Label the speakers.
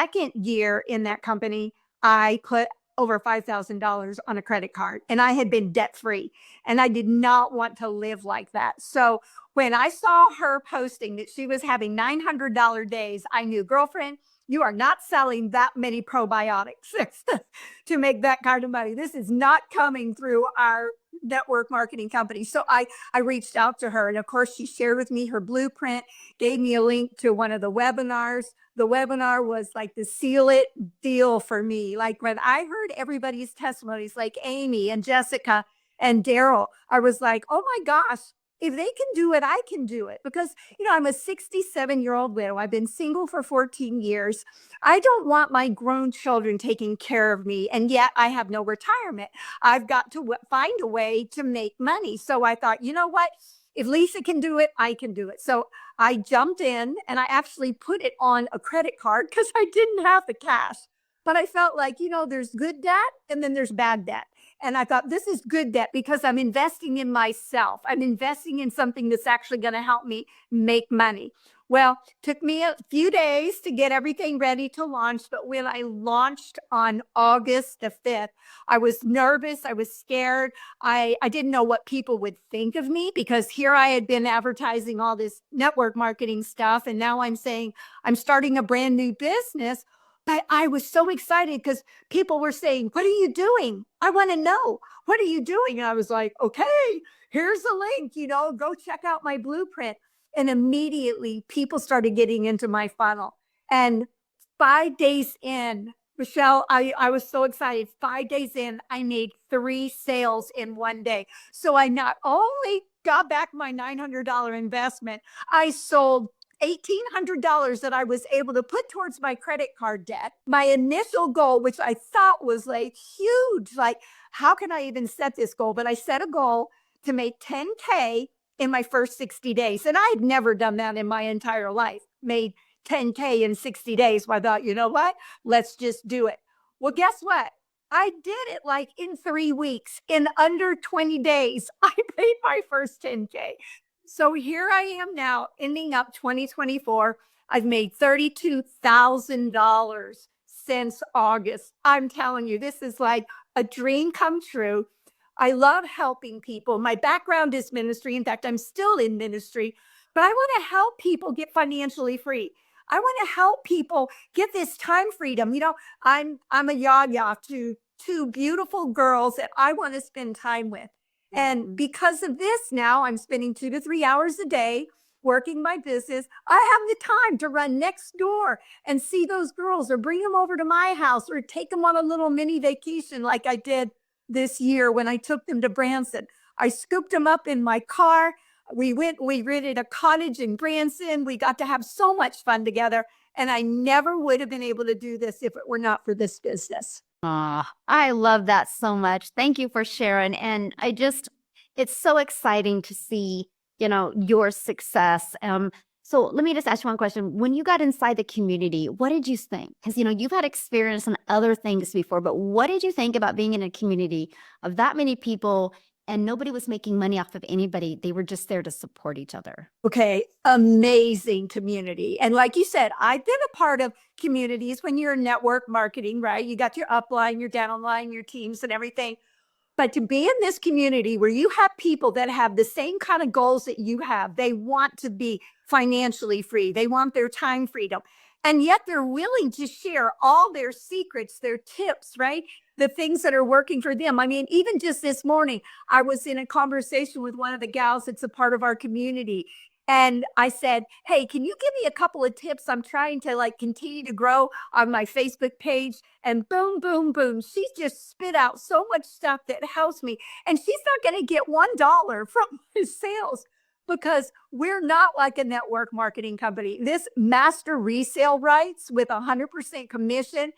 Speaker 1: second year in that company, I put over $5,000 on a credit card and I had been debt free and I did not want to live like that. So when I saw her posting that she was having $900 days, I knew, girlfriend, you are not selling that many probiotics to make that kind of money. This is not coming through our network marketing company. So I reached out to her, and of course she shared with me her blueprint, gave me a link to one of the webinars. The webinar was like the seal it deal for me. Like when I heard everybody's testimonies, like Amy and Jessica and Daryl, I was like, oh my gosh, if they can do it, I can do it. Because, I'm a 67-year-old widow. I've been single for 14 years. I don't want my grown children taking care of me. And yet I have no retirement. I've got to find a way to make money. So I thought, you know what? If Lisa can do it, I can do it. So I jumped in and I actually put it on a credit card because I didn't have the cash. But I felt like, there's good debt and then there's bad debt. And I thought, this is good debt because I'm investing in myself. I'm investing in something that's actually going to help me make money. Well, took me a few days to get everything ready to launch. But when I launched on August the 5th, I was nervous. I was scared. I didn't know what people would think of me because here I had been advertising all this network marketing stuff. And now I'm saying I'm starting a brand new business. But I was so excited because people were saying, what are you doing? I want to know. What are you doing? And I was like, okay, here's the link, go check out my blueprint. And immediately people started getting into my funnel. And 5 days in, Michelle, I was so excited. 5 days in, I made 3 sales in one day. So I not only got back my $900 investment, I sold $1,800 that I was able to put towards my credit card debt. My initial goal, which I thought was like huge, like how can I even set this goal? But I set a goal to make 10K in my first 60 days. And I had never done that in my entire life, made 10K in 60 days. So I thought, you know what? Let's just do it. Well, guess what? I did it like in 3 weeks. In under 20 days, I made my first 10K. So here I am now, ending up 2024. I've made $32,000 since August. I'm telling you, this is like a dream come true. I love helping people. My background is ministry. In fact, I'm still in ministry, but I want to help people get financially free. I want to help people get this time freedom. I'm a yaya to 2 beautiful girls that I want to spend time with. And because of this, now I'm spending 2 to 3 hours a day working my business. I have the time to run next door and see those girls or bring them over to my house or take them on a little mini vacation like I did this year when I took them to Branson. I scooped them up in my car. We rented a cottage in Branson. We got to have so much fun together. And I never would have been able to do this if it were not for this business.
Speaker 2: I love that so much. Thank you for sharing. And it's so exciting to see, your success. So let me just ask you one question. When you got inside the community, what did you think? Because, you've had experience on other things before, but what did you think about being in a community of that many people and nobody was making money off of anybody? They were just there to support each other.
Speaker 1: Okay, amazing community. And like you said, I've been a part of communities when you're in network marketing, right? You got your upline, your downline, your teams and everything. But to be in this community where you have people that have the same kind of goals that you have, they want to be financially free, they want their time freedom, and yet they're willing to share all their secrets, their tips, right? The things that are working for them. I mean, even just this morning, I was in a conversation with one of the gals that's a part of our community. And I said, hey, can you give me a couple of tips? I'm trying to continue to grow on my Facebook page. And boom, boom, boom. She's just spit out so much stuff that helps me. And she's not going to get $1 from his sales because we're not like a network marketing company. This master resale rights with 100% commission